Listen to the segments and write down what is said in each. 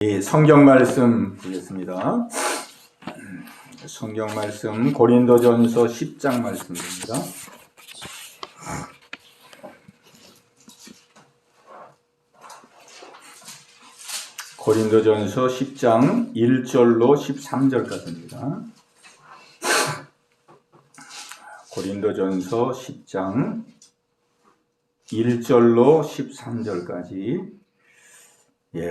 이 성경 말씀 보겠습니다. 성경 말씀 고린도전서 10장 말씀입니다. 고린도전서 10장 1절로 13절까지입니다. 고린도전서 10장 1절로 13절까지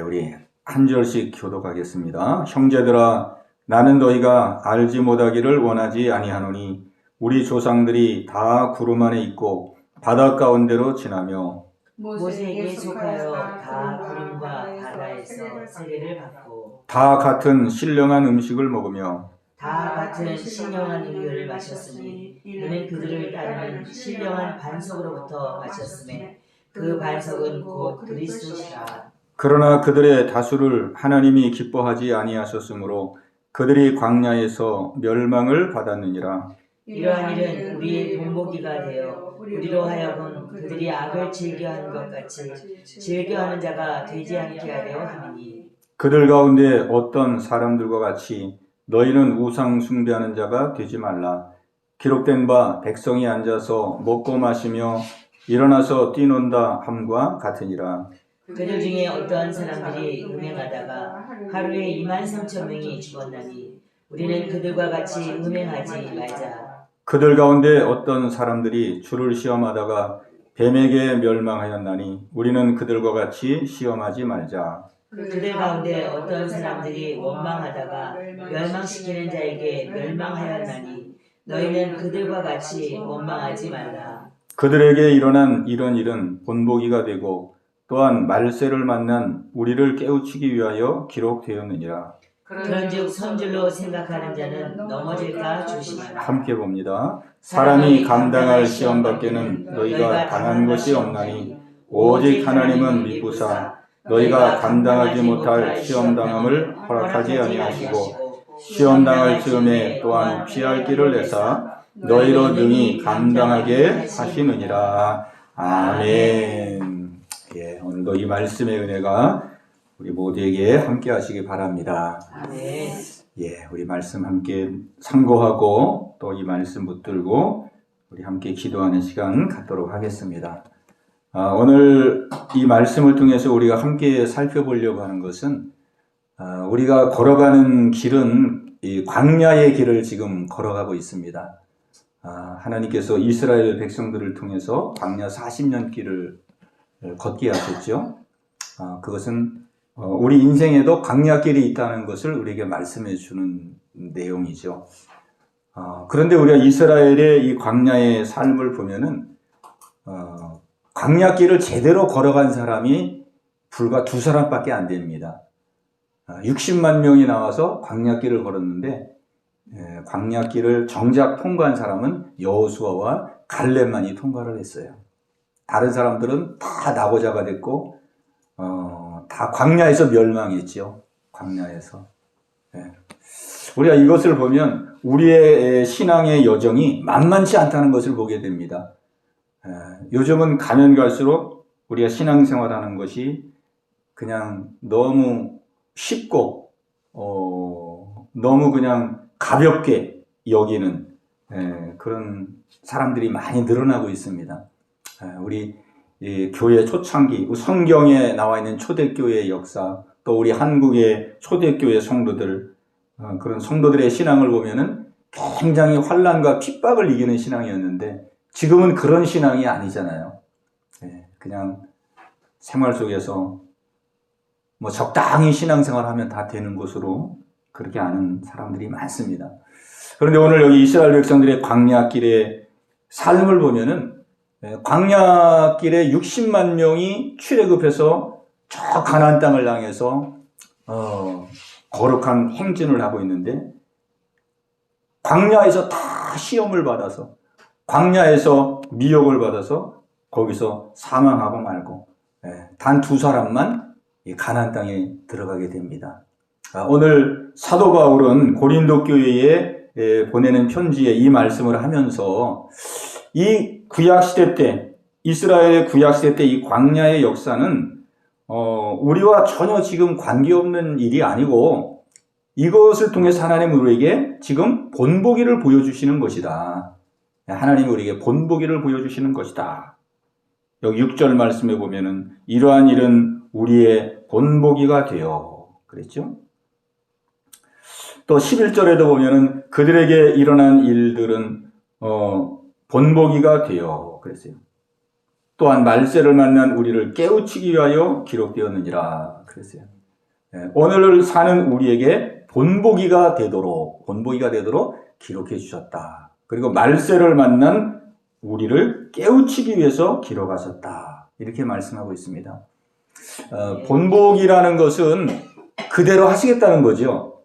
우리 한 절씩 교독하겠습니다. 형제들아, 나는 너희가 알지 못하기를 원하지 아니하노니 우리 조상들이 다 구름 안에 있고 바다 가운데로 지나며 모세에게 속하여 다 구름과 바다에서 세례를 받고 다 같은 신령한 음식을 먹으며 다 같은 신령한 음료를 마셨으니 이는 그들을 따르는 신령한 반석으로부터 마셨음에 그 반석은 곧 그리스도시라. 그러나 그들의 다수를 하나님이 기뻐하지 아니하셨으므로 그들이 광야에서 멸망을 받았느니라. 이러한 일은 우리의 본보기가 되어 우리로 하여금 그들이 악을 즐겨하는 것 같이 즐겨하는 자가 되지 않게 하려 함이니, 그들 가운데 어떤 사람들과 같이 너희는 우상 숭배하는 자가 되지 말라. 기록된 바 백성이 앉아서 먹고 마시며 일어나서 뛰논다 함과 같으니라. 그들 중에 어떠한 사람들이 음행하다가 하루에 23,000명이 죽었나니 우리는 그들과 같이 음행하지 말자. 그들 가운데 어떤 사람들이 주를 시험하다가 뱀에게 멸망하였나니 우리는 그들과 같이 시험하지 말자. 그들 가운데 어떤 사람들이 원망하다가 멸망시키는 자에게 멸망하였나니 너희는 그들과 같이 원망하지 말라. 그들에게 일어난 이런 일은 본보기가 되고 또한 말세를 만난 우리를 깨우치기 위하여 기록되었느니라. 그런즉 선줄로 생각하는 자는 넘어질까 조심하라. 함께 봅니다. 사람이 감당할 시험 밖에는 너희가 당한 것이 없나니 오직 하나님은 미쁘사 너희가 감당하지 못할 시험당함을 허락하지 아니하시고 시험당할 즈음에 또한 피할 길을 내사 너희로 능히 감당하게 하시느니라. 아멘. 오늘도 이 말씀의 은혜가 우리 모두에게 함께 하시기 바랍니다. 아멘. 우리 말씀 함께 상고하고 또 이 말씀 붙들고 우리 함께 기도하는 시간 갖도록 하겠습니다. 오늘 이 말씀을 통해서 우리가 함께 살펴보려고 하는 것은 우리가 걸어가는 길은 이 광야의 길을 지금 걸어가고 있습니다. 하나님께서 이스라엘 백성들을 통해서 광야 40년 길을 걷게 하셨죠. 그것은 우리 인생에도 광야길이 있다는 것을 우리에게 말씀해 주는 내용이죠. 그런데 우리가 이스라엘의 이 광야의 삶을 보면은 광야길을 제대로 걸어간 사람이 불과 2사람밖에 안 됩니다. 60만 명이 나와서 광야길을 걸었는데 광야길을 정작 통과한 사람은 여호수아와 갈렙만이 통과를 했어요. 다른 사람들은 다 낙오자가 됐고 다 광야에서 멸망했죠. 광야에서. 우리가 이것을 보면 우리의 신앙의 여정이 만만치 않다는 것을 보게 됩니다. 요즘은 가면 갈수록 우리가 신앙생활하는 것이 그냥 너무 쉽고 너무 그냥 가볍게 여기는 그런 사람들이 많이 늘어나고 있습니다. 우리 교회 초창기 성경에 나와 있는 초대교회의 역사, 또 우리 한국의 초대교회 성도들, 그런 성도들의 신앙을 보면은 굉장히 환난과 핍박을 이기는 신앙이었는데 지금은 그런 신앙이 아니잖아요. 그냥 생활 속에서 뭐 적당히 신앙생활하면 다 되는 것으로 그렇게 아는 사람들이 많습니다. 그런데 오늘 여기 이스라엘 백성들의 광야길의 삶을 보면은 광야길에 60만 명이 출애굽해서 저 가나안 땅을 향해서 거룩한 행진을 하고 있는데 광야에서 다 시험을 받아서 광야에서 미혹을 받아서 거기서 사망하고 말고 단 2사람만 가나안 땅에 들어가게 됩니다. 오늘 사도 바울은 고린도 교회에 보내는 편지에 이 말씀을 하면서 이 구약시대 때, 이스라엘의 구약시대 때 이 광야의 역사는 우리와 전혀 지금 관계없는 일이 아니고 이것을 통해서 하나님은 우리에게 지금 본보기를 보여주시는 것이다. 하나님이 우리에게 본보기를 보여주시는 것이다. 여기 6절 말씀에 보면은 이러한 일은 우리의 본보기가 되어 그랬죠. 또 11절에도 보면은 그들에게 일어난 일들은 본보기가 되어 그랬어요. 또한 말세를 만난 우리를 깨우치기 위하여 기록되었느니라 그랬어요. 오늘을 사는 우리에게 본보기가 되도록 기록해 주셨다. 그리고 말세를 만난 우리를 깨우치기 위해서 기록하셨다. 이렇게 말씀하고 있습니다. 본보기라는 것은 그대로 하시겠다는 거죠.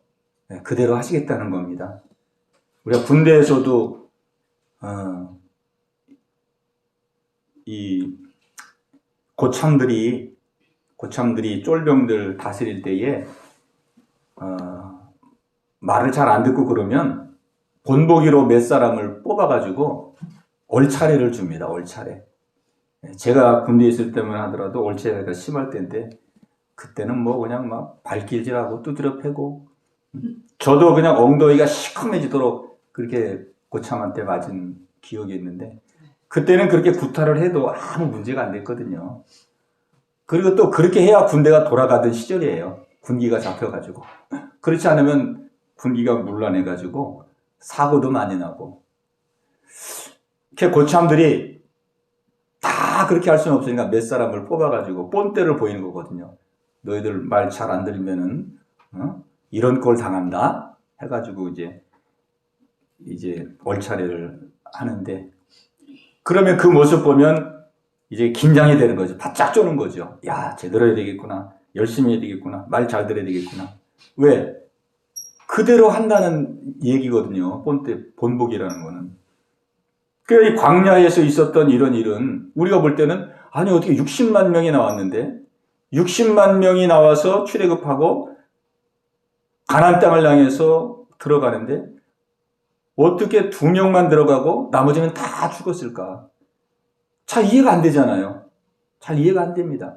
그대로 하시겠다는 겁니다. 우리가 군대에서도 이 고참들이 쫄병들 다스릴 때에 말을 잘 안 듣고 그러면 본보기로 몇 사람을 뽑아가지고 얼차례를 줍니다. 얼차례. 제가 군대에 있을 때만 하더라도 얼차례가 심할 때인데 그때는 뭐 그냥 막 발길질하고 두드려 패고 저도 그냥 엉덩이가 시커매지도록 그렇게 고참한테 맞은 기억이 있는데 그때는 그렇게 구타를 해도 아무 문제가 안 됐거든요. 그리고 또 그렇게 해야 군대가 돌아가던 시절이에요. 군기가 잡혀가지고. 그렇지 않으면 군기가 물러내가지고 사고도 많이 나고. 이렇게 고참들이 다 그렇게 할 수는 없으니까 몇 사람을 뽑아가지고 본때를 보이는 거거든요. 너희들 말 잘 안 들으면은 이런 꼴 당한다 해가지고 이제 얼차례를 하는데 그러면 그 모습 보면 이제 긴장이 되는 거죠. 바짝 쪼는 거죠. 야, 제대로 해야 되겠구나. 열심히 해야 되겠구나. 말 잘 들어야 되겠구나. 왜? 그대로 한다는 얘기거든요. 본보기라는 거는. 그 이 광야에서 있었던 이런 일은 우리가 볼 때는 아니 어떻게 60만 명이 나왔는데 60만 명이 나와서 출애굽하고 가나안 땅을 향해서 들어가는데 어떻게 2명만 들어가고 나머지는 다 죽었을까? 잘 이해가 안 되잖아요. 잘 이해가 안 됩니다.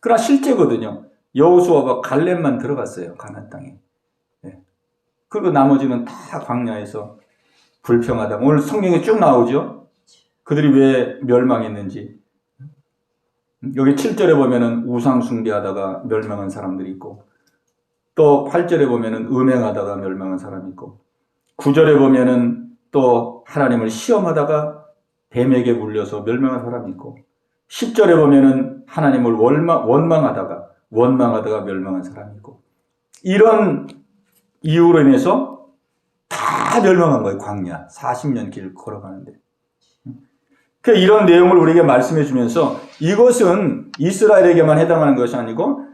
그러나 실제거든요. 여호수아와 갈렙만 들어갔어요. 가나안 땅에. 그리고 나머지는 다 광야에서 불평하다. 오늘 성경에 쭉 나오죠. 그들이 왜 멸망했는지. 여기 7절에 보면은 우상 숭배하다가 멸망한 사람들이 있고 또 8절에 보면은 음행하다가 멸망한 사람이 있고 9절에 보면은 또 하나님을 시험하다가 뱀에게 물려서 멸망한 사람이 있고 10절에 보면은 하나님을 원망하다가 멸망한 사람이 있고 이런 이유로 인해서 다 멸망한 거예요. 광야 40년 길 걸어가는데 이런 내용을 우리에게 말씀해 주면서 이것은 이스라엘에게만 해당하는 것이 아니고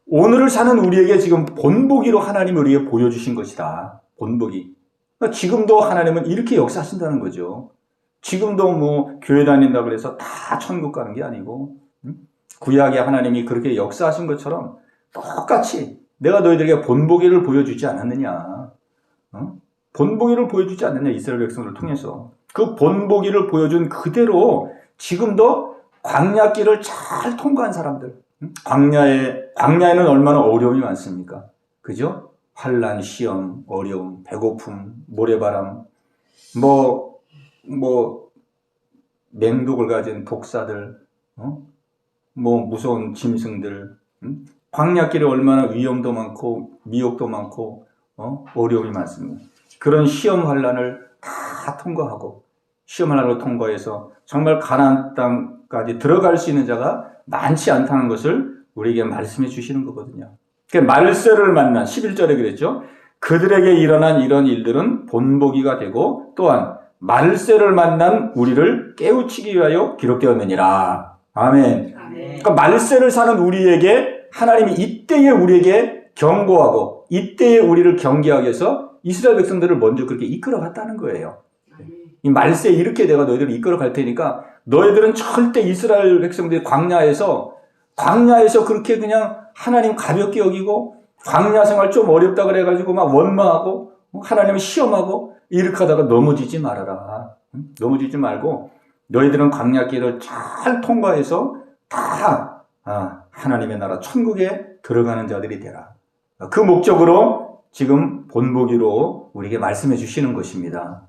오늘을 사는 우리에게 지금 본보기로 하나님이 우리에게 보여주신 것이다. 본보기. 그러니까 지금도 하나님은 이렇게 역사하신다는 거죠. 지금도 뭐 교회 다닌다고 그래서 다 천국 가는 게 아니고 구약의 하나님이 그렇게 역사하신 것처럼 똑같이 내가 너희들에게 본보기를 보여주지 않았느냐. 본보기를 보여주지 않느냐. 이스라엘 백성들을 통해서. 그 본보기를 보여준 그대로 지금도 광야길을 잘 통과한 사람들. 광야에는 얼마나 어려움이 많습니까? 그죠? 환난, 시험, 어려움, 배고픔, 모래바람, 맹독을 가진 독사들, 무서운 짐승들, 광야길에 얼마나 위험도 많고, 미혹도 많고, 어려움이 많습니다. 그런 시험 환난을 다 통과하고, 시험 환난을 통과해서 정말 가나안 땅까지 들어갈 수 있는 자가 많지 않다는 것을 우리에게 말씀해 주시는 거거든요. 말세를 만난 11절에 그랬죠. 그들에게 일어난 이런 일들은 본보기가 되고 또한 말세를 만난 우리를 깨우치기 위하여 기록되었느니라. 아멘. 그러니까 말세를 사는 우리에게 하나님이 이때에 우리에게 경고하고 이때에 우리를 경계하기 위해서 이스라엘 백성들을 먼저 그렇게 이끌어 갔다는 거예요. 이 말세에 이렇게 내가 너희들을 이끌어 갈 테니까 너희들은 절대 이스라엘 백성들이 광야에서 그렇게 그냥 하나님 가볍게 여기고 광야 생활 좀 어렵다 그래가지고 막 원망하고 하나님을 시험하고 이렇게 하다가 넘어지지 말아라. 넘어지지 말고 너희들은 광야길을 잘 통과해서 다 하나님의 나라 천국에 들어가는 자들이 되라. 그 목적으로 지금 본보기로 우리에게 말씀해 주시는 것입니다.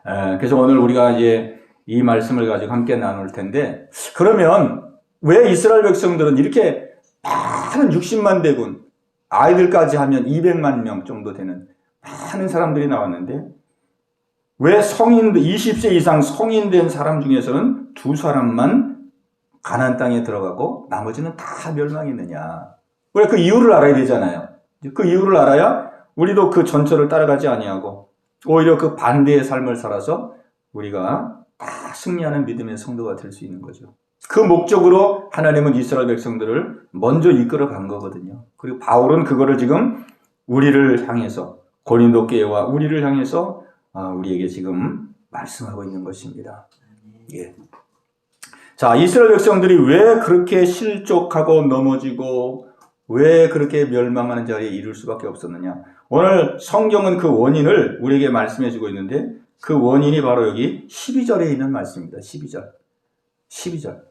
그래서 오늘 우리가 이제 이 말씀을 가지고 함께 나눌 텐데, 그러면 왜 이스라엘 백성들은 이렇게 많은 60만 대군, 아이들까지 하면 200만 명 정도 되는 많은 사람들이 나왔는데, 왜 20세 이상 성인 된 사람 중에서는 2사람만 가나안 땅에 들어가고 나머지는 다 멸망했느냐? 왜? 그 이유를 알아야 되잖아요. 그 이유를 알아야 우리도 그 전철을 따라가지 아니하고 오히려 그 반대의 삶을 살아서 우리가 다 승리하는 믿음의 성도가 될 수 있는 거죠. 그 목적으로 하나님은 이스라엘 백성들을 먼저 이끌어 간 거거든요. 그리고 바울은 그거를 지금 우리를 향해서, 고린도 교회와 우리를 향해서 우리에게 지금 말씀하고 있는 것입니다. 예. 자, 이스라엘 백성들이 왜 그렇게 실족하고 넘어지고 왜 그렇게 멸망하는 자리에 이를 수밖에 없었느냐? 오늘 성경은 그 원인을 우리에게 말씀해 주고 있는데, 그 원인이 바로 여기 12절에 있는 말씀입니다. 12절.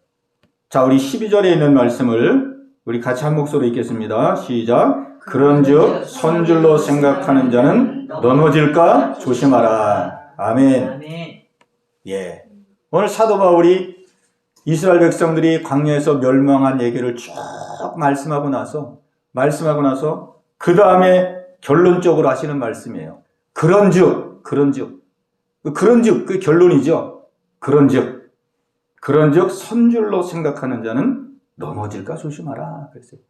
자, 우리 12절에 있는 말씀을 우리 같이 한 목소리로 읽겠습니다. 시작. 그런즉 선줄로 생각하는 자는 넘어질까 조심하라. 아멘. 예. 오늘 사도 바울이 이스라엘 백성들이 광야에서 멸망한 얘기를 쭉 말씀하고 나서 그 다음에 결론적으로 하시는 말씀이에요. 그런즉 그 결론이죠. 그런즉 선줄로 생각하는 자는 넘어질까 조심하라. 그랬어요.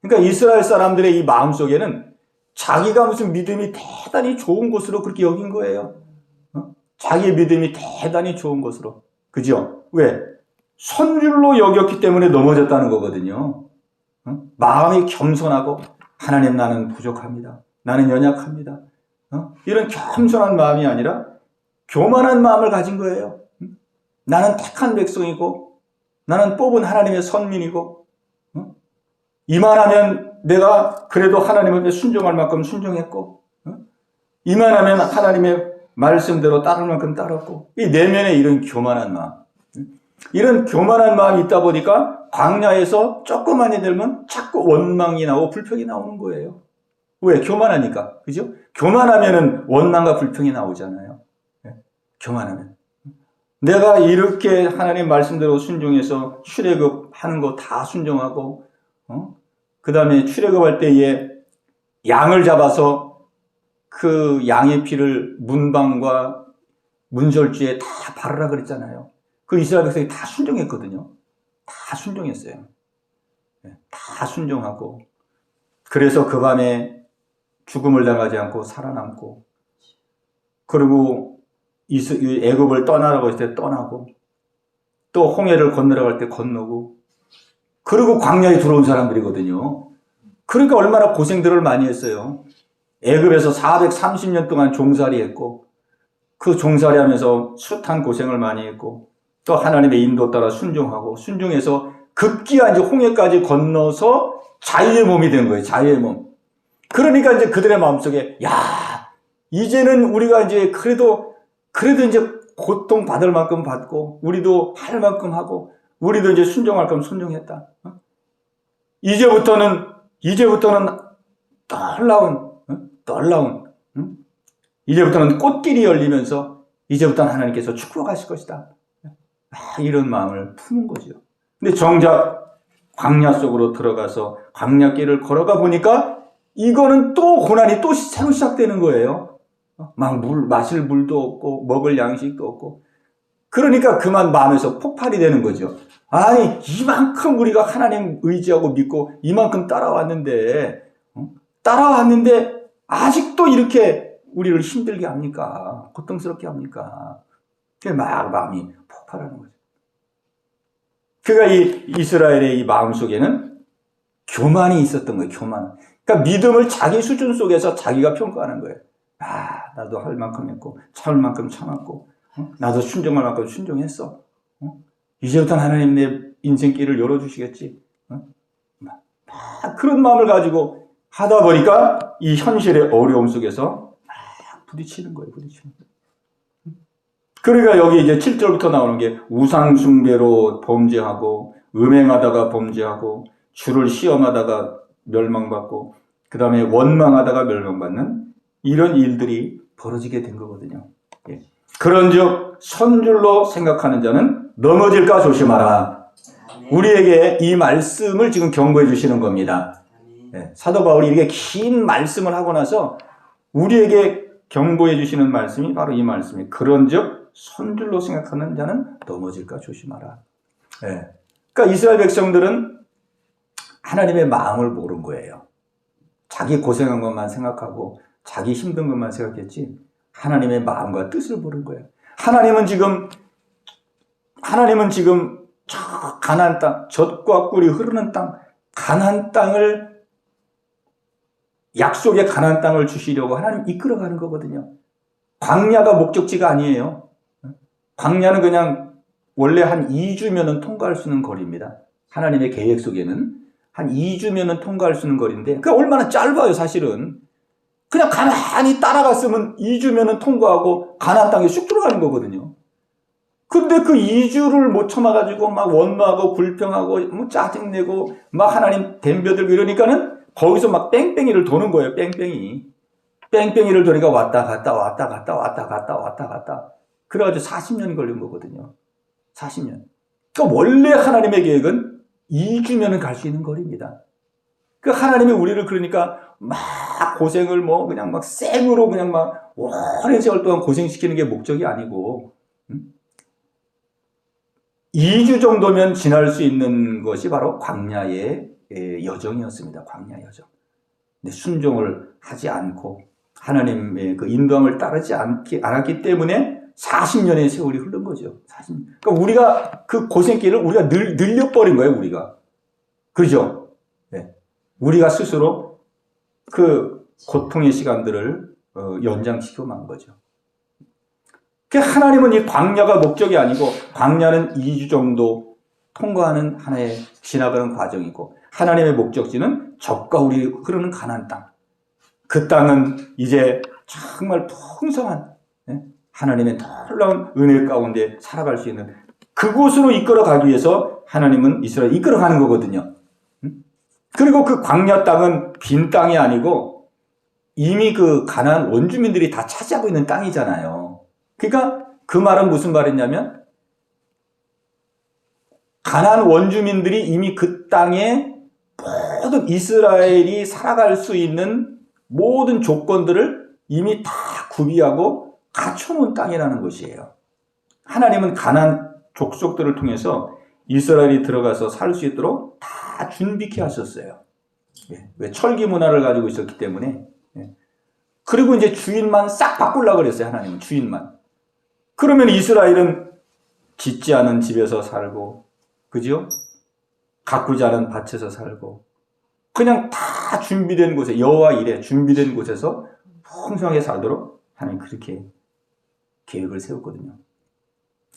그러니까 이스라엘 사람들의 이 마음속에는 자기가 무슨 믿음이 대단히 좋은 것으로 그렇게 여긴 거예요. 자기의 믿음이 대단히 좋은 것으로. 그죠? 왜? 선줄로 여겼기 때문에 넘어졌다는 거거든요. 마음이 겸손하고, 하나님 나는 부족합니다. 나는 연약합니다. 이런 겸손한 마음이 아니라 교만한 마음을 가진 거예요. 나는 택한 백성이고, 나는 뽑은 하나님의 선민이고, 이만하면 내가 그래도 하나님 앞에 순종할 만큼 순종했고, 이만하면 하나님의 말씀대로 따를 만큼 따랐고, 이 내면에 이런 교만한 마음, 이런 교만한 마음이 있다 보니까 광야에서 조금만 들면 자꾸 원망이 나오고 불평이 나오는 거예요. 왜? 교만하니까. 그죠? 교만하면은 원망과 불평이 나오잖아요. 교만하면. 내가 이렇게 하나님 말씀대로 순종해서 출애굽 하는 거 다 순종하고, 그 다음에 출애굽할 때에 양을 잡아서 그 양의 피를 문방과 문절주에 다 바르라 그랬잖아요. 그 이스라엘 백성이 다 순종했거든요. 다 순종했어요. 다 순종하고, 그래서 그 밤에 죽음을 당하지 않고 살아남고, 그리고 애굽을 떠나라고 했을 때 떠나고, 또 홍해를 건너라고 할 때 건너고, 그리고 광야에 들어온 사람들이거든요. 그러니까 얼마나 고생들을 많이 했어요. 애굽에서 430년 동안 종살이 했고, 그 종살이 하면서 숱한 고생을 많이 했고, 또 하나님의 인도 따라 순종하고, 순종해서 급기야 이제 홍해까지 건너서 자유의 몸이 된 거예요. 자유의 몸. 그러니까 이제 그들의 마음속에, 이제는 우리가 이제 그래도 이제 고통 받을 만큼 받고, 우리도 할 만큼 하고, 우리도 이제 순종할 만큼 순종했다. 이제부터는 놀라운, 이제부터는 꽃길이 열리면서, 이제부터는 하나님께서 축복하실 것이다. 이런 마음을 품은 거죠. 근데 정작 광야 속으로 들어가서 광야길을 걸어가 보니까 이거는 또 고난이 또 새로 시작되는 거예요. 막 마실 물도 없고 먹을 양식도 없고. 그러니까 그만 마음에서 폭발이 되는 거죠. 아니, 이만큼 우리가 하나님 의지하고 믿고 이만큼 따라왔는데 아직도 이렇게 우리를 힘들게 합니까? 고통스럽게 합니까? 막 마음이 폭발하는 거죠. 그러니까 이 이스라엘의 이 마음 속에는 교만이 있었던 거예요. 교만. 그러니까 믿음을 자기 수준 속에서 자기가 평가하는 거예요. 나도 할 만큼 했고, 참을 만큼 참았고, 나도 순종할 만큼 순종했어. 이제부터는 하나님 내 인생길을 열어주시겠지. 그런 마음을 가지고 하다 보니까 이 현실의 어려움 속에서 부딪히는 거예요. 그러니까 여기 이제 7절부터 나오는 게 우상숭배로 범죄하고, 음행하다가 범죄하고 주를 시험하다가 멸망받고 그 다음에 원망하다가 멸망받는 이런 일들이 벌어지게 된 거거든요. 예. 그런즉 선줄로 생각하는 자는 넘어질까 조심하라. 우리에게 이 말씀을 지금 경고해 주시는 겁니다. 예. 사도 바울이 이렇게 긴 말씀을 하고 나서 우리에게 경고해 주시는 말씀이 바로 이 말씀이에요. 그런즉 선줄로 생각하는 자는 넘어질까 조심하라. 예. 그러니까 이스라엘 백성들은 하나님의 마음을 모른 거예요. 자기 고생한 것만 생각하고 자기 힘든 것만 생각했지 하나님의 마음과 뜻을 모른 거예요. 하나님은 지금 저 가나안 땅, 젖과 꿀이 흐르는 땅, 가나안 땅을 약속의 가나안 땅을 주시려고 하나님 이끌어가는 거거든요. 광야가 목적지가 아니에요. 광야는 그냥 원래 한 2주면은 통과할 수 있는 거리입니다. 하나님의 계획 속에는 한 2주면은 통과할 수 있는 거리인데 그게 얼마나 짧아요, 사실은. 그냥 가만히 따라갔으면 2주면은 통과하고 가나안 땅에 쑥 들어가는 거거든요. 근데 그 2주를 못 참아가지고 막 원망하고 불평하고 뭐 짜증내고 막 하나님 덤벼들고 이러니까는 거기서 막 뺑뺑이를 도는 거예요, 뺑뺑이. 뺑뺑이를 도니까 왔다 갔다. 그래가지고 40년이 걸린 거거든요. 40년. 그러니까 원래 하나님의 계획은 2주면은 갈 수 있는 거리입니다. 그 하나님이 우리를 그러니까 막 고생을 뭐 그냥 막 생으로 그냥 막 오랜 세월 동안 고생시키는 게 목적이 아니고 2주 정도면 지날 수 있는 것이 바로 광야의 여정이었습니다. 광야 여정. 근데 순종을 하지 않고 하나님의 그 인도함을 따르지 않았기 때문에 40년의 세월이 흐른 거죠. 40년. 그러니까 우리가 그 고생길을 우리가 늘려버린 거예요, 우리가. 그죠? 네. 우리가 스스로 그 고통의 시간들을 연장시키고 만 거죠. 하나님은 이 광야가 목적이 아니고 광야는 2주 정도 통과하는 하나의 지나가는 과정이고 하나님의 목적지는 적과 우리 흐르는 가나안 땅. 그 땅은 이제 정말 풍성한 하나님의 놀라운 은혜 가운데 살아갈 수 있는 그곳으로 이끌어가기 위해서 하나님은 이스라엘을 이끌어가는 거거든요. 그리고 그 광야 땅은 빈 땅이 아니고 이미 그 가나안 원주민들이 다 차지하고 있는 땅이잖아요. 그러니까 그 말은 무슨 말이냐면 가나안 원주민들이 이미 그 땅에 모든 이스라엘이 살아갈 수 있는 모든 조건들을 이미 다 구비하고 갖춰놓은 땅이라는 것이에요. 하나님은 가나안 족속들을 통해서 이스라엘이 들어가서 살 수 있도록 다 준비케 하셨어요. 왜 철기 문화를 가지고 있었기 때문에. 그리고 이제 주인만 싹 바꾸려고 그랬어요. 하나님은 주인만. 그러면 이스라엘은 짓지 않은 집에서 살고, 그죠? 가꾸지 않은 밭에서 살고, 그냥 다 준비된 곳에, 여호와 일에 준비된 곳에서 풍성하게 살도록 하나님 그렇게 계획을 세웠거든요.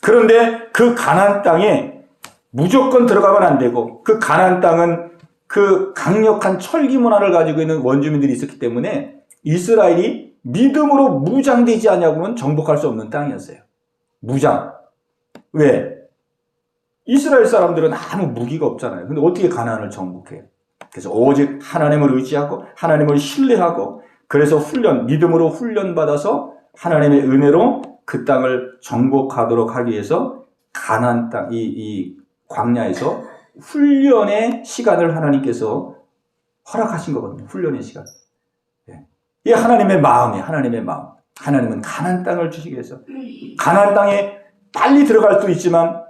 그런데 그 가나안 땅에 무조건 들어가면 안 되고, 그 가나안 땅은 그 강력한 철기 문화를 가지고 있는 원주민들이 있었기 때문에 이스라엘이 믿음으로 무장되지 않냐고는 정복할 수 없는 땅이었어요. 무장. 왜? 이스라엘 사람들은 아무 무기가 없잖아요. 근데 어떻게 가나안을 정복해요? 그래서 오직 하나님을 의지하고 하나님을 신뢰하고 그래서 믿음으로 훈련받아서 하나님의 은혜로 그 땅을 정복하도록 하기 위해서 가나안 땅, 이 광야에서 훈련의 시간을 하나님께서 허락하신 거거든요. 훈련의 시간. 이게 하나님의 마음이에요. 하나님의 마음. 하나님은 가나안 땅을 주시기 위해서 가나안 땅에 빨리 들어갈 수도 있지만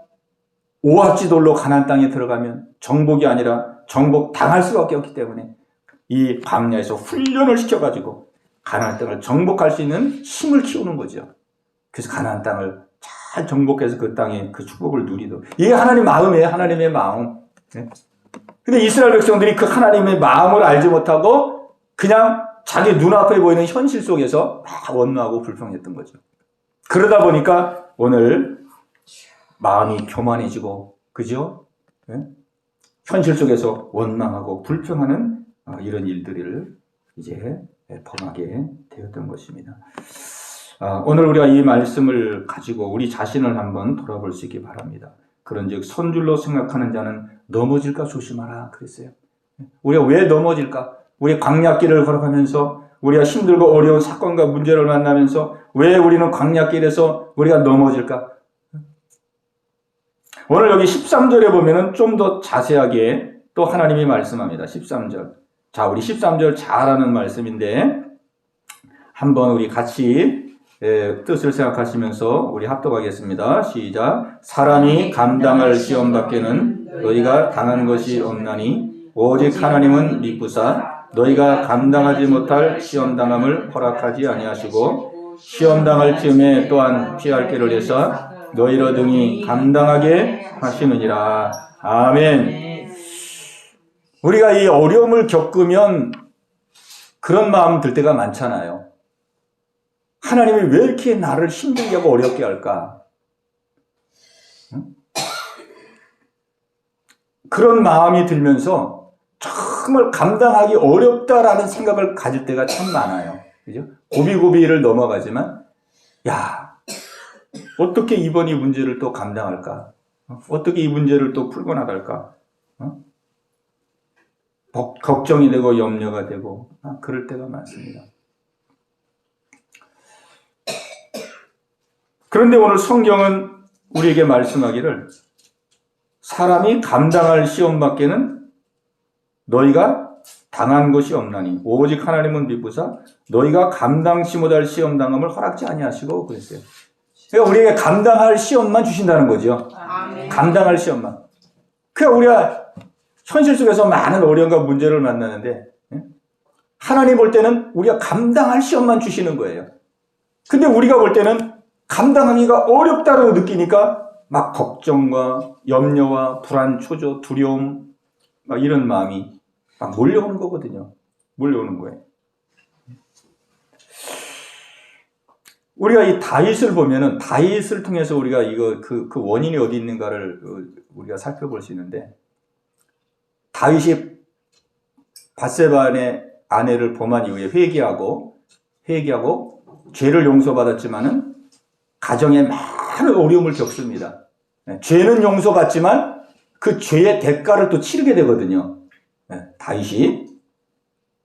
오합지졸로 가나안 땅에 들어가면 정복이 아니라 정복 당할 수밖에 없기 때문에 이 광야에서 훈련을 시켜가지고 가나안 땅을 정복할 수 있는 힘을 키우는 거죠. 그래서 가나안 땅을 잘 정복해서 그 땅에 그 축복을 누리도록. 이게 하나님의 마음이에요. 하나님의 마음. 근데 이스라엘 백성들이 그 하나님의 마음을 알지 못하고 그냥 자기 눈앞에 보이는 현실 속에서 막 원망하고 불평했던 거죠. 그러다 보니까 오늘 마음이 교만해지고, 그죠? 현실 속에서 원망하고 불평하는 이런 일들을 이제 범하게 되었던 것입니다. 오늘 우리가 이 말씀을 가지고 우리 자신을 한번 돌아볼 수 있기 바랍니다. 그런즉 선줄로 생각하는 자는 넘어질까 조심하라 그랬어요. 우리가 왜 넘어질까? 우리 광야길을 걸어가면서 우리가 힘들고 어려운 사건과 문제를 만나면서 왜 우리는 광야길에서 우리가 넘어질까? 오늘 여기 13절에 보면은 좀 더 자세하게 또 하나님이 말씀합니다. 13절. 자, 우리 13절 잘 아는 말씀인데 한번 우리 같이 뜻을 생각하시면서 우리 합독하겠습니다. 시작. 사람이 감당할 시험 밖에는 너희가 당한 것이 없나니 오직 하나님은 미쁘사 너희가 감당하지 못할 시험 당함을 허락하지 아니하시고 시험 당할 즈음에 또한 피할 길을 내사 너희로 등이 감당하게 하시느니라. 아멘. 우리가 이 어려움을 겪으면 그런 마음 들 때가 많잖아요. 하나님이 왜 이렇게 나를 힘들게 하고 어렵게 할까? 응? 그런 마음이 들면서 정말 감당하기 어렵다라는 생각을 가질 때가 참 많아요. 그죠? 고비고비를 넘어가지만, 야, 어떻게 이번 이 문제를 또 감당할까? 어떻게 이 문제를 또 풀고 나갈까? 걱정이 되고 염려가 되고 그럴 때가 많습니다. 그런데 오늘 성경은 우리에게 말씀하기를 사람이 감당할 시험 밖에는 너희가 당한 것이 없나니 오직 하나님은 미쁘사 너희가 감당치 못할 시험 당함을 허락지 아니하시고 그랬어요. 그러니까 우리에게 감당할 시험만 주신다는 거죠. 아멘. 감당할 시험만. 그러니까 우리가 현실 속에서 많은 어려움과 문제를 만나는데 하나님 볼 때는 우리가 감당할 시험만 주시는 거예요. 근데 우리가 볼 때는 감당하기가 어렵다고 느끼니까 막 걱정과 염려와 불안, 초조, 두려움 막 이런 마음이 막 몰려오는 거거든요. 몰려오는 거예요. 우리가 이 다윗을 보면은 다윗을 통해서 우리가 이거 그 원인이 어디 있는가를 우리가 살펴볼 수 있는데 다윗이 밧세바의 아내를 범한 이후에 회개하고 죄를 용서받았지만은 가정에 많은 어려움을 겪습니다. 죄는 용서받지만 그 죄의 대가를 또 치르게 되거든요. 다윗이.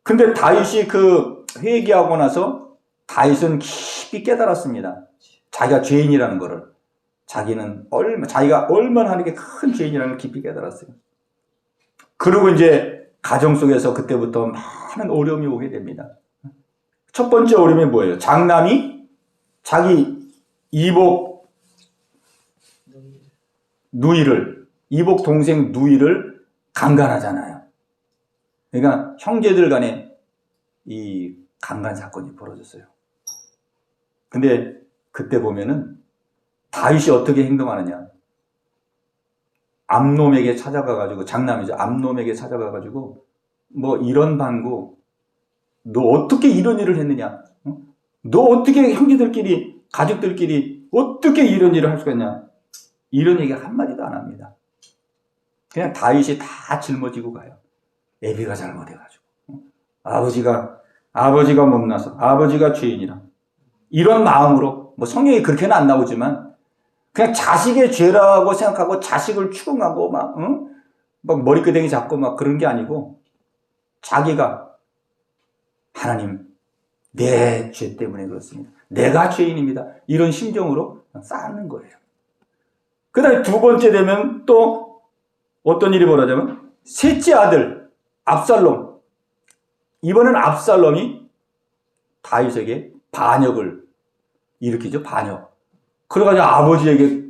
근데 다윗이 그 회개하고 나서 다윗은 깊이 깨달았습니다. 자기가 죄인이라는 것을. 자기가 얼마나 하는 게 큰 죄인이라는 걸 깊이 깨달았어요. 그리고 이제 가정 속에서 그때부터 많은 어려움이 오게 됩니다. 첫 번째 어려움이 뭐예요? 장남이 자기 이복 동생 누이를 강간하잖아요. 그러니까 형제들 간에 이 강간 사건이 벌어졌어요. 근데 그때 보면은 다윗이 어떻게 행동하느냐? 암놈에게 찾아가가지고, 장남이죠. 암놈에게 찾아가가지고, 뭐 이런 방구, 너 어떻게 이런 일을 했느냐? 너 어떻게 형제들끼리, 가족들끼리 어떻게 이런 일을 할 수가 있냐? 이런 얘기 한마디도 안 합니다. 그냥 다윗이 다 짊어지고 가요. 애비가 잘못해가지고. 아버지가 못나서, 아버지가 죄인이라. 이런 마음으로, 뭐 성경이 그렇게는 안 나오지만, 그냥 자식의 죄라고 생각하고 자식을 추궁하고 막 머리끄댕이 잡고 막 그런 게 아니고 자기가 하나님 내 죄 때문에 그렇습니다. 내가 죄인입니다. 이런 심정으로 쌓는 거예요. 그 다음에 두 번째 되면 또 어떤 일이 벌어지냐면 셋째 아들 압살롬. 이번엔 압살롬이 다윗에게 반역을 일으키죠. 반역. 그래가지고 아버지에게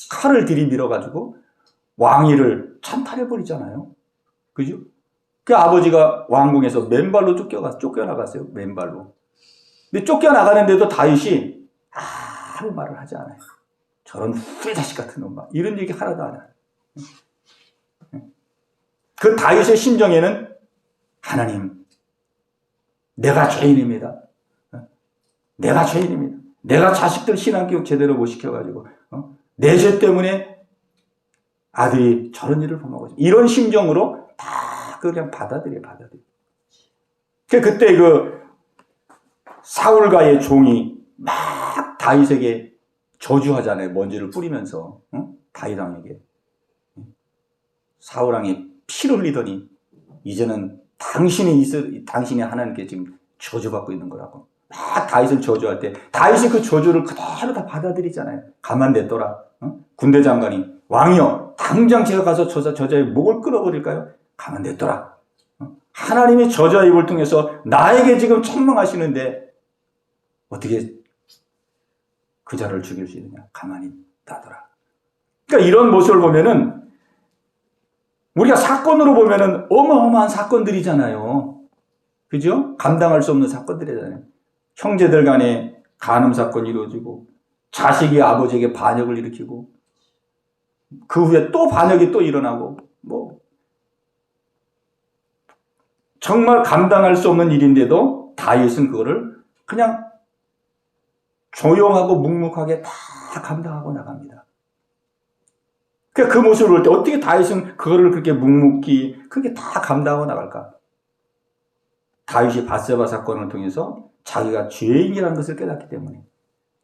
칼을 들이밀어가지고 왕위를 찬탈해버리잖아요. 그죠? 그 아버지가 왕궁에서 맨발로 쫓겨나갔어요. 맨발로. 근데 쫓겨나가는데도 다윗이 아무 말을 하지 않아요. 저런 후레자식 같은 놈, 막 이런 얘기 하나도 안 해요. 그 다윗의 심정에는 하나님, 내가 죄인입니다. 내가 죄인입니다. 내가 자식들 신앙교육 제대로 못 시켜가지고 내 죄 때문에 아들이 저런 일을 범하고 있어. 이런 심정으로 다 그냥 받아들여. 그때 그 사울과의 종이 막 다윗에게 저주하잖아요. 먼지를 뿌리면서 다윗 왕에게 사울왕이 피를 흘리더니 이제는 당신이 하나님께 지금 저주받고 있는 거라고. 막 다윗을 저주할 때 다윗이 그 저주를 그대로 다 받아들이잖아요. 가만 냅둬라. 군대 장관이 왕이여 당장 제가 가서 저자의 목을 끊어버릴까요? 가만 냅둬라. 하나님이 저자의 입을 통해서 나에게 지금 천명하시는데 어떻게 그 자를 죽일 수 있느냐? 가만히 놔둬라. 그러니까 이런 모습을 보면은 우리가 사건으로 보면은 어마어마한 사건들이잖아요. 그죠? 감당할 수 없는 사건들이잖아요. 형제들 간에 간음 사건이 이루어지고 자식이 아버지에게 반역을 일으키고 그 후에 또 반역이 또 일어나고 뭐 정말 감당할 수 없는 일인데도 다윗은 그거를 그냥 조용하고 묵묵하게 다 감당하고 나갑니다. 그 모습을 볼 때 어떻게 다윗은 그거를 그렇게 묵묵히 그렇게 다 감당하고 나갈까? 다윗이 밧세바 사건을 통해서 자기가 죄인이라는 것을 깨닫기 때문에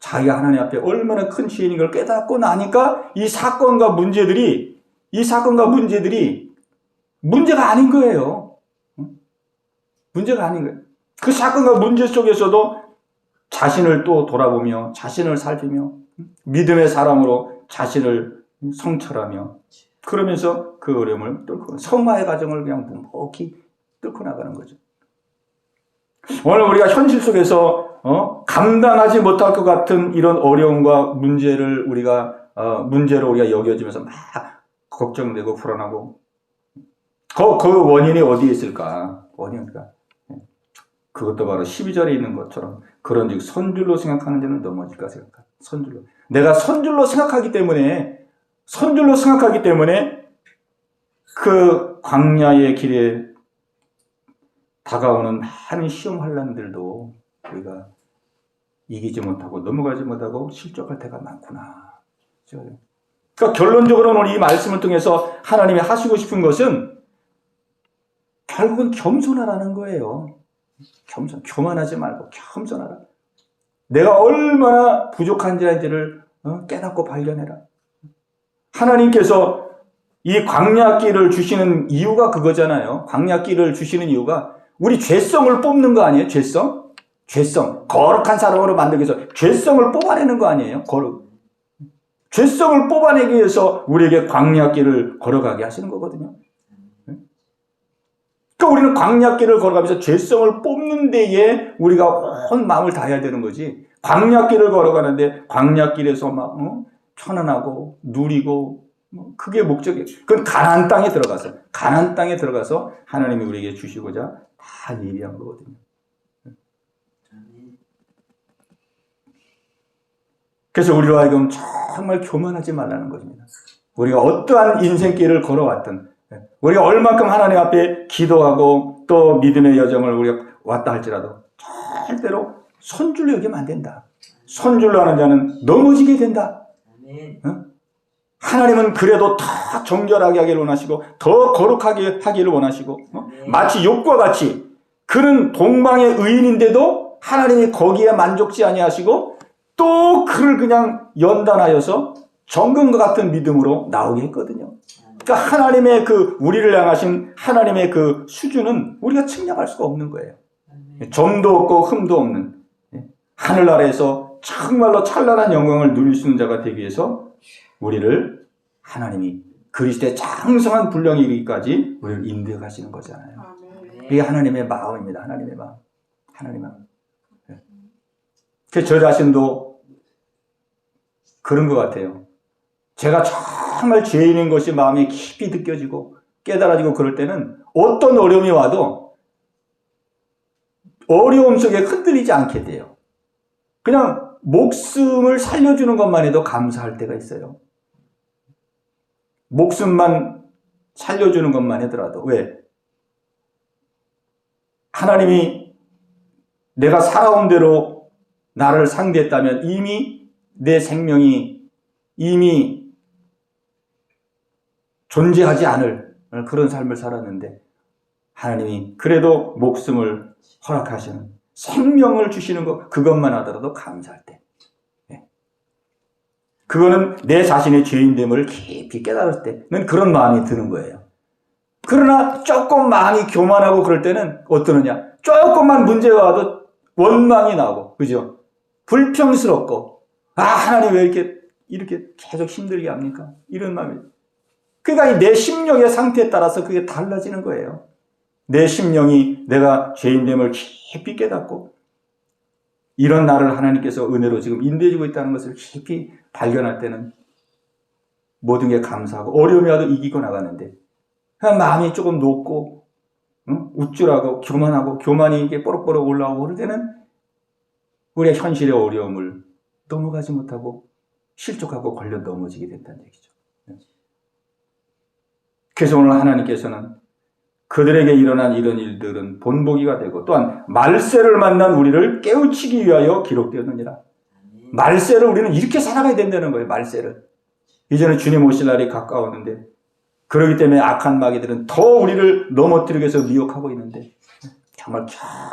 자기가 하나님 앞에 얼마나 큰 죄인인 걸 깨닫고 나니까 이 사건과 문제들이 문제가 아닌 거예요. 문제가 아닌 거예요. 그 사건과 문제 속에서도 자신을 또 돌아보며 자신을 살피며 믿음의 사람으로 자신을 성찰하며 그러면서 그 어려움을 뚫고 성화의 과정을 그냥 묵묵히 뚫고 나가는 거죠. 오늘 우리가 현실 속에서 감당하지 못할 것 같은 이런 어려움과 문제를 문제로 우리가 여겨지면서 막 걱정되고 불안하고 그 원인이 어디에 있을까? 그것도 바로 12절에 있는 것처럼 그런즉 선줄로 생각하는 데는 넘어질까 생각한다. 선줄로. 내가 선줄로 생각하기 때문에 그 광야의 길에 다가오는 많은 시험 환난들도 우리가 이기지 못하고 넘어가지 못하고 실족할 때가 많구나. 그러니까 결론적으로는 이 말씀을 통해서 하나님이 하시고 싶은 것은 결국은 겸손하라는 거예요. 교만하지 말고 겸손하라. 내가 얼마나 부족한 자인지를 깨닫고 발견해라. 하나님께서 이 광야길을 주시는 이유가 그거잖아요. 광야길을 주시는 이유가 우리 죄성을 뽑는 거 아니에요? 죄성? 거룩한 사람으로 만들기 위해서 죄성을 뽑아내는 거 아니에요? 죄성을 뽑아내기 위해서 우리에게 광야길을 걸어가게 하시는 거거든요. 그러니까 우리는 광야길을 걸어가면서 죄성을 뽑는 데에 우리가 온 마음을 다해야 되는 거지. 광야길을 걸어가는데 광야길에서 막 편안하고 누리고 그게 목적이에요. 그건 가나안 땅에 들어가서 하나님이 우리에게 주시고자 다 예비한 거거든요. 그래서 우리로 하여금 정말 교만하지 말라는 것입니다. 우리가 어떠한 인생길을 걸어왔든 우리가 얼만큼 하나님 앞에 기도하고 또 믿음의 여정을 우리가 왔다 할지라도 절대로 손줄로 여기면 안 된다. 손줄로 하는 자는 넘어지게 된다. 하나님은 그래도 더 정결하게 하기를 원하시고 더 거룩하게 하기를 원하시고 마치 욥과 같이 그는 동방의 의인인데도 하나님이 거기에 만족지 아니하시고 또 그를 그냥 연단하여서 정금과 같은 믿음으로 나오게 했거든요. 그러니까 하나님의 우리를 향하신 하나님의 그 수준은 우리가 측량할 수가 없는 거예요. 점도 없고 흠도 없는 하늘나라에서 정말로 찬란한 영광을 누릴 수 있는 자가 되기 위해서 우리를 하나님이 그리스도의 장성한 분량에 이르기까지 우리를 인도해 가시는 거잖아요. 이게 하나님의 마음입니다. 하나님의 마음. 그래서 저 자신도 그런 것 같아요. 제가 정말 죄인인 것이 마음에 깊이 느껴지고 깨달아지고 그럴 때는 어떤 어려움이 와도 어려움 속에 흔들리지 않게 돼요. 그냥 목숨을 살려주는 것만 해도 감사할 때가 있어요. 목숨만 살려주는 것만 하더라도. 왜? 하나님이 내가 살아온 대로 나를 상대했다면 이미 내 생명이 이미 존재하지 않을 그런 삶을 살았는데 하나님이 그래도 목숨을 허락하시는 생명을 주시는 것 그것만 하더라도 감사할 때 그거는 내 자신의 죄인됨을 깊이 깨달을 때는 그런 마음이 드는 거예요. 그러나 조금 마음이 교만하고 그럴 때는 어떠느냐? 조금만 문제가 와도 원망이 나고, 그죠? 불평스럽고, 하나님 왜 이렇게 계속 힘들게 합니까? 이런 마음이. 그러니까 내 심령의 상태에 따라서 그게 달라지는 거예요. 내 심령이 내가 죄인됨을 깊이 깨닫고, 이런 나를 하나님께서 은혜로 지금 인도해주고 있다는 것을 깊이 발견할 때는 모든 게 감사하고, 어려움이 와도 이기고 나가는데, 그냥 마음이 조금 높고, 우쭐하고, 교만하고, 교만이 이게 뽀록뽀록 올라오고 그럴 때는 우리의 현실의 어려움을 넘어가지 못하고 실족하고 걸려 넘어지게 된다는 얘기죠. 그래서 오늘 하나님께서는 그들에게 일어난 이런 일들은 본보기가 되고, 또한 말세를 만난 우리를 깨우치기 위하여 기록되었느니라. 말세를 우리는 이렇게 살아가야 된다는 거예요. 말세를. 이제는 주님 오실 날이 가까웠는데, 그렇기 때문에 악한 마귀들은 더 우리를 넘어뜨리기 위해서 미혹하고 있는데, 정말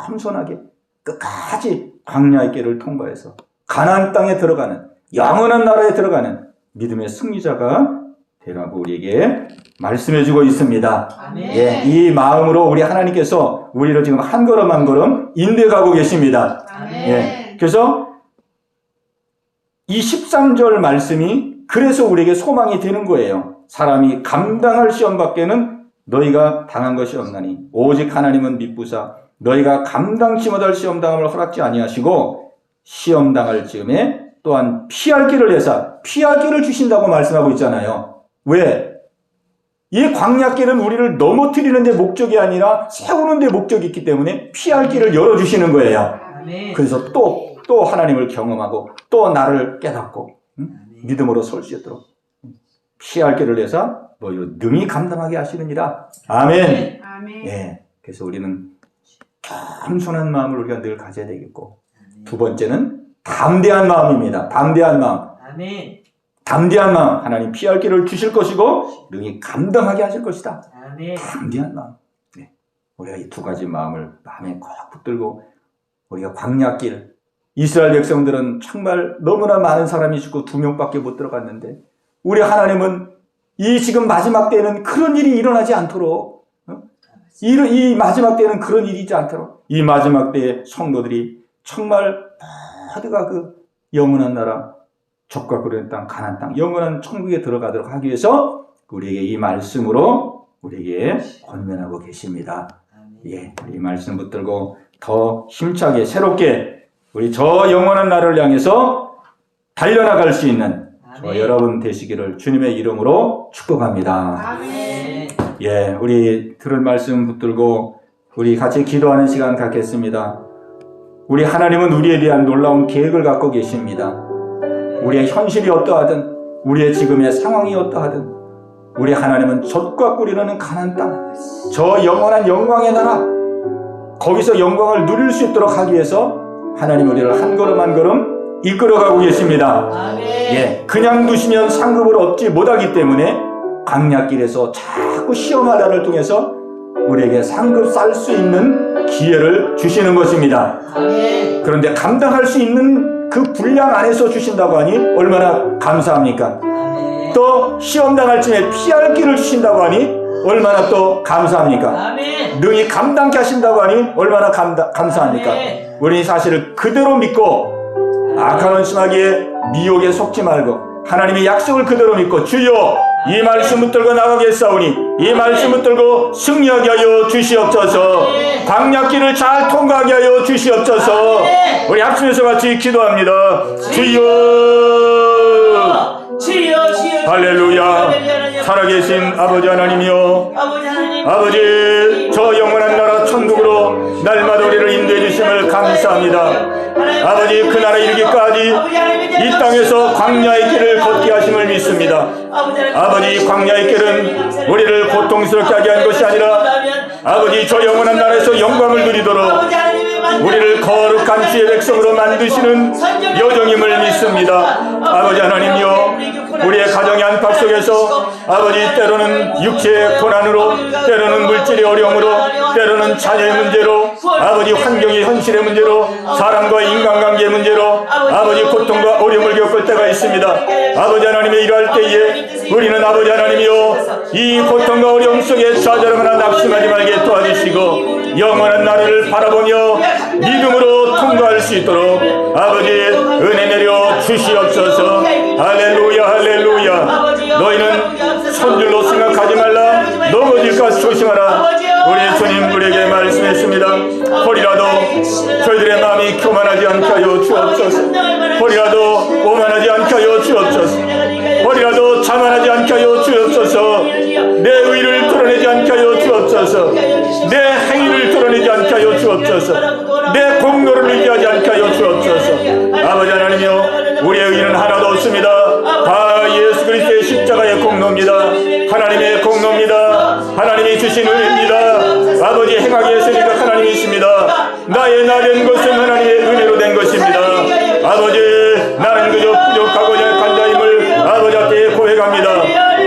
겸손하게 끝까지 광야의 길을 통과해서 가나안 땅에 들어가는, 영원한 나라에 들어가는 믿음의 승리자가 되라고 우리에게 말씀해주고 있습니다. 아멘. 예, 이 마음으로 우리 하나님께서 우리를 지금 한 걸음 한 걸음 인도해가고 계십니다. 아멘. 예, 그래서 이 13절 말씀이 그래서 우리에게 소망이 되는 거예요. 사람이 감당할 시험밖에는 너희가 당한 것이 없나니 오직 하나님은 미쁘사 너희가 감당치 못할 시험당함을 허락지 아니하시고 시험당할 즈음에 또한 피할 길을 내사 피할 길을 주신다고 말씀하고 있잖아요. 왜? 이 광야길은 우리를 넘어뜨리는 데 목적이 아니라 세우는 데 목적이 있기 때문에 피할 길을 열어주시는 거예요. 아멘. 그래서 또 하나님을 경험하고 또 나를 깨닫고 믿음으로 설 수 있도록 피할 길을 내사 너희로 능히 감당하게 하시느니라. 아멘. 아멘. 예. 그래서 우리는 겸손한 마음을 우리가 늘 가져야 되겠고, 두 번째는 담대한 마음입니다. 담대한 마음. 아멘. 담대한 마음. 하나님 피할 길을 주실 것이고 능히 감당하게 하실 것이다. 아멘. 담대한 마음. 네. 우리가 이 두 가지 마음을 마음에 꼭 붙들고 우리가 광야길, 이스라엘 백성들은 정말 너무나 많은 사람이 죽고 2명밖에 못 들어갔는데 우리 하나님은 이 지금 마지막 때에는 그런 일이 일어나지 않도록, 이 마지막 때에는 그런 일이 있지 않도록 이 마지막 때에 성도들이 정말 모두가 그 영원한 나라, 적과 꿀의 땅, 가나안 땅, 영원한 천국에 들어가도록 하기 위해서 우리에게 이 말씀으로 우리에게 권면하고 계십니다. 예, 이 말씀 붙들고 더 힘차게 새롭게 우리 저 영원한 나라를 향해서 달려나갈 수 있는 저 여러분 되시기를 주님의 이름으로 축복합니다. 아멘. 예, 우리 들은 말씀 붙들고 우리 같이 기도하는 시간 갖겠습니다. 우리 하나님은 우리에 대한 놀라운 계획을 갖고 계십니다. 우리의 현실이 어떠하든 우리의 지금의 상황이 어떠하든 우리 하나님은 젖과 꿀이 흐르는 가나안 땅, 저 영원한 영광의 나라, 거기서 영광을 누릴 수 있도록 하기 위해서 하나님 우리를 한 걸음 한 걸음 이끌어가고 계십니다. 아멘. 예, 그냥 두시면 상급을 얻지 못하기 때문에 광야길에서 자꾸 시험할 날을 통해서 우리에게 상급 쌓을 수 있는 기회를 주시는 것입니다. 아멘. 그런데 감당할 수 있는 그 분량 안에서 주신다고 하니 얼마나 감사합니까? 아멘. 또 시험당할 쯤에 피할 길을 주신다고 하니 얼마나 또 감사합니까? 아멘. 능히 감당케 하신다고 하니 얼마나 감사합니까? 아멘. 우리 사실을 그대로 믿고 악한 원심하기에 미혹에 속지 말고 하나님의 약속을 그대로 믿고 주여 이 말씀 붙들고 나가겠사오니 이 말씀 붙들고 승리하게 하여 주시옵소서. 광야길을 잘 통과하게 하여 주시옵소서. 우리 합심해서 같이 기도합니다. 주여 주여 주여 할렐루야. 살아계신 아버지 하나님이여, 아버지 저 영원한 나라 천국으로 날마다 우리를 인도해 주심을 감사합니다. 아버지 그 나라 이르기까지 이 땅에서 광야의 길을 걷게 하심을 믿습니다. 아버지 광야의 길은 우리를 고통스럽게 하게 한 것이 아니라 아버지 저 영원한 나라에서 영광을 누리도록 우리를 거룩한 주의 백성으로 만드시는 여정임을 믿습니다. 아버지 하나님이여, 우리의 가정의 안팎 속에서 아버지 때로는 육체의 고난으로, 때로는 물질의 어려움으로, 때로는 자녀의 문제로, 아버지 환경의 현실의 문제로, 사람과의 인간관계의 문제로 아버지 고통과 어려움을 겪을 때가 있습니다. 아버지 하나님의 일할 때에 우리는 아버지 하나님이요 이 고통과 어려움 속에 좌절하거나 낙심하지 말게 도와주시고 영원한 나라를 바라보며 믿음으로 통과할 수 있도록 아버지 은혜 내려 주시옵소서. 할렐루야 할렐루야. 너희는 손줄로 생각하지 말라. 넘어질까 조심하라. 우리 주님 우리에게 말씀했습니다. 혹이라도 저희들의 마음이 교만하지 않게 하여 주옵소서. 혹이라도 오만하지 않게 하여 주옵소서. 혹이라도 자만하지 않게 하여 주옵소서. 내 의를 드러내지 않게 하여 주옵소서. 내 행위를 드러내지 않게 하여 주옵소서. 내 공로를 의지하지 않게 하여 주옵소서. 아버지 하나님이여 우리의 의는 하나도 없습니다. 다 예수 그리스도의 십자가의 공로입니다. 하나님의 공로입니다. 하나님이 주신 은혜입니다. 아버지 행하게 하시니까 하나님이십니다. 나의 나 된 것은 하나님의 은혜로 된 것입니다. 아버지 나는 그저 부족하고 약한 자임을 아버지 앞에 고백합니다.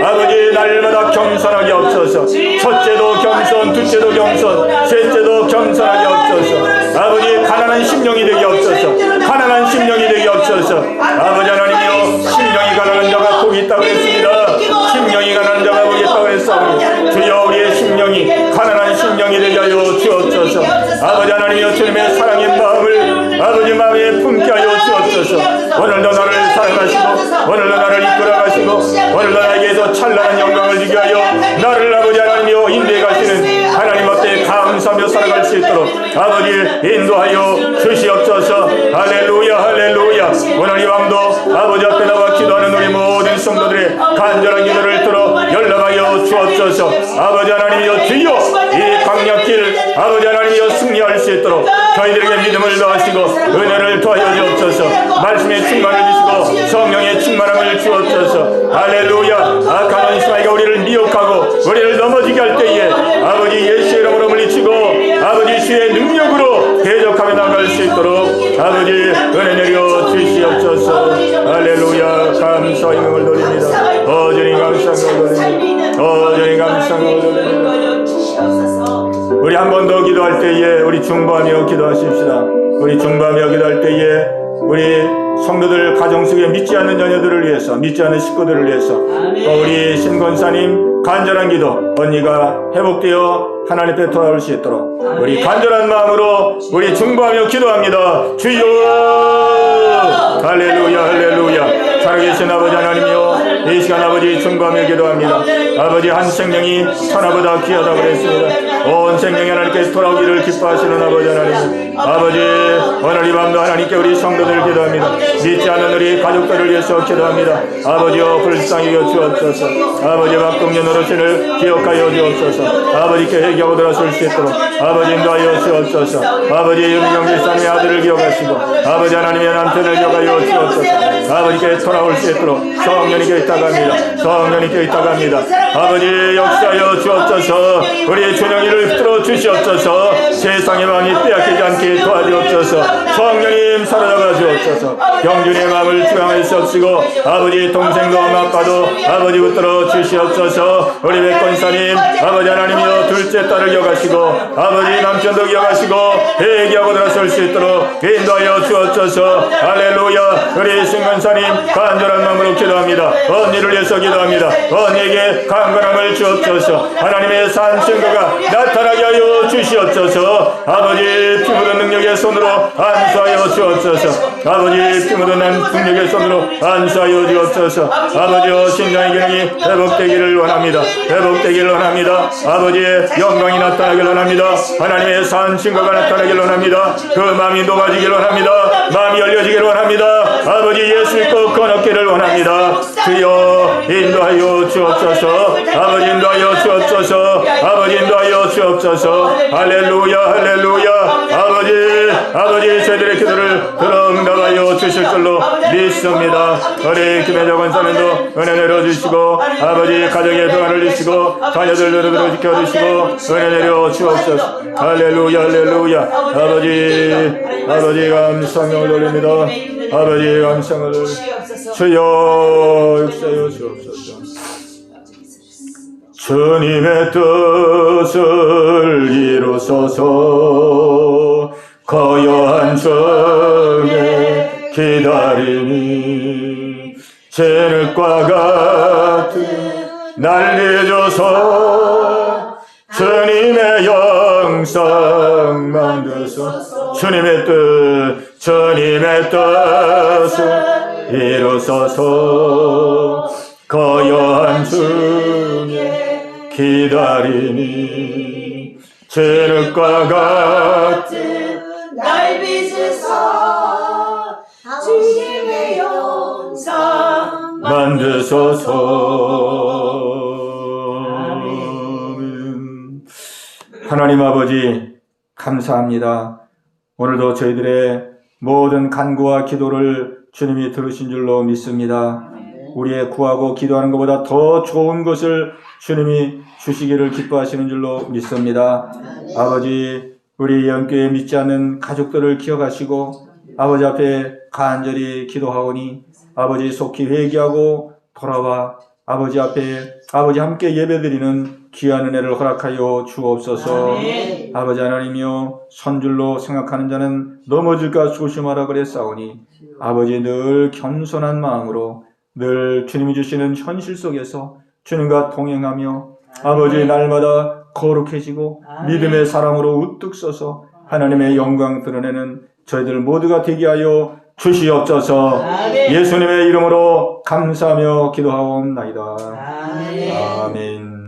아버지 날마다 겸손하게 없어서 첫째도 겸손 둘째도 겸손 셋째도 겸손하게 없어서 아버지 가난한 심령이 되게 없어서 가난한 심령이 되게 없어서 아버지 하나님이여 심령이 가난한 자가 복이 있다고 했습니다. 심령이 가난한 자가 복이 있다고 했사오니 주여 우리의 심령이 가난한 심령이 되게 하여 주옵소서. 아버지 하나님이여 주님의 사랑의 마음을 아버지 마음에 품게 하여 주옵소서. 오늘도 나를 사랑하시고 오늘도 나를 이끌어가시고 오늘도 나에게서 찬란한 영광을 주게 하여 나를 아버지 하나님이여 인도해 가시는 하나님 앞에 감사하며 살아갈 수 있도록 아버지 인도하여 주시옵소서. 할렐루야 할렐루야. 오늘 이 밤도 아버지 앞에 나와 기도하는 우리 모든 성도들의 간절한 기도를 들어 연락하여 주옵소서. 아버지 하나님이여 주여 이 광야길 아버지 하나님이여 승리할 수 있도록 저희들에게 믿음을 더하시고 은혜를 더하여 주옵소서. 말씀에 충만해 주시고 성령의 충만함을 주옵소서. 할렐루야. 악한 원수마귀가 우리를 미혹하고 우리를 넘어지게 할 때에 아버지 예수의 이름으로 물리치고 아버지 주의 능력으로 대적하며 나갈 수 있도록 아버지 은혜 내려 주시옵소서. 할렐루야. 감사 영광을 돌립니다. 주님 감사함을 돌립니다. 주님 감사함을 돌립니다. 우리 한 번 더 기도할 때에 우리 중보하며 기도하십시다. 우리 중보하며 기도할 때에 우리 성도들 가정 속에 믿지 않는 자녀들을 위해서 믿지 않는 식구들을 위해서 또 우리 신권사님 간절한 기도 언니가 회복되어 하나님 앞에 돌아올 수 있도록 우리 간절한 마음으로 우리 중보하며 기도합니다. 주여 할렐루야 할렐루야. 살아계신 아버지 하나님이여 이 시간 아버지 중보하며 기도합니다. 아버지 한 생명이 천하보다 귀하다고 그랬습니다. 온 생명이 하나님께 돌아오기를 기뻐하시는 아버지 하나님, 아버지 오늘 이 밤도 하나님께 우리 성도들 기도합니다. 믿지 않는 우리 가족들을 위해서 기도합니다. 아버지여 불쌍히 여주옵소서. 아버지 박동년 어르신을 기억하여 주옵소서. 아버지께 회개하고 돌아설 수 있도록 아버지 인도하여 주옵소서. 아버지 윤경 집사님의 아들을 기억하시고 아버지 하나님의 남편을 기억하여 주옵소서. 아버지께 돌아올 수 있도록 성령이 껴있다갑니다. 성령이 껴있다갑니다. 아버지 역사하여 주옵소서. 우리의 준영이를 붙들어 주시옵소서. 세상의 마음이 빼앗기지 않게 도와주옵소서. 성령님 사로잡아 주옵소서. 영준의 마음을 주장할 수 없으시고 아버지 동생도 아빠도 아버지 붙들어 주시옵소서. 우리 백권사님 아버지 하나님이여 둘째 딸을 기억하시고 아버지 남편도 기억하시고 회개하고 돌아설 수 있도록 인도하여 주옵소서. 할렐루야. 우리 신권사님 간절한 마음으로 기도합니다. 언니를 위해서 기도합니다. 언니에게 강건함을 주옵소서. 하나님의 산 증거가 나타나게 하여 주시옵소서. 아버지 피 묻은 능력의 손으로 안수하여 주옵소서. 아버지 피 묻은 능력의 손으로 안수하여 주옵소서. 아버지여 신장의 기능이 회복되기를 원합니다. 회복되기를 원합니다. 아버지의 영광이 나타나기를 원합니다. 하나님의 산 증거가 나타나기를 원합니다. 그 마음이 녹아지기를 원합니다. 마음이 열려지기를 원합니다. 아버지 예수 믿고 거듭기를 원합니다. 주여 인도하여 주옵소서. 아버지 인도하여 주옵소서. 아버지 인도하여 주옵소서. 할렐루야 할렐루야. 아버지 저희들의 기도를 들어 응답하여 주실 줄로 믿습니다. 우리 김혜자 권사님도 은혜 내려주시고 아버지 가정의 평안을 주시고 자녀들을 지켜주시고 은혜 내려 주옵소서. 할렐루야 할렐루야. 아버지 감사함을 돌립니다. 아버지 감사함을 주여 역사여 주옵소서. 주님의 뜻을 이루소서. 거여한 정에 기다리니 진흙과 같은 날 빚어서 주님의 영상 만드소서. 주님의 뜻을 이루소서. 거여한 중에 기다리니 진흙과 같은 날 빚으사 주님의 영상 만드소서. 하나님 아버지 감사합니다. 오늘도 저희들의 모든 간구와 기도를 주님이 들으신 줄로 믿습니다. 우리의 구하고 기도하는 것보다 더 좋은 것을 주님이 주시기를 기뻐하시는 줄로 믿습니다. 아버지, 우리 영교회 믿지 않는 가족들을 기억하시고 아버지 앞에 간절히 기도하오니 아버지 속히 회개하고 돌아와 아버지 앞에 아버지 함께 예배드리는 귀한 은혜를 허락하여 주옵소서. 아멘. 아버지 하나님이여, 선줄로 생각하는 자는 넘어질까 조심하라 그랬사오니 아버지 늘 겸손한 마음으로 늘 주님이 주시는 현실 속에서 주님과 동행하며 아버지 날마다 거룩해지고 아멘. 믿음의 사랑으로 우뚝 서서 하나님의 영광 드러내는 저희들 모두가 되게 하여 주시옵소서. 아멘. 예수님의 이름으로 감사하며 기도하옵나이다. 아멘. 아멘.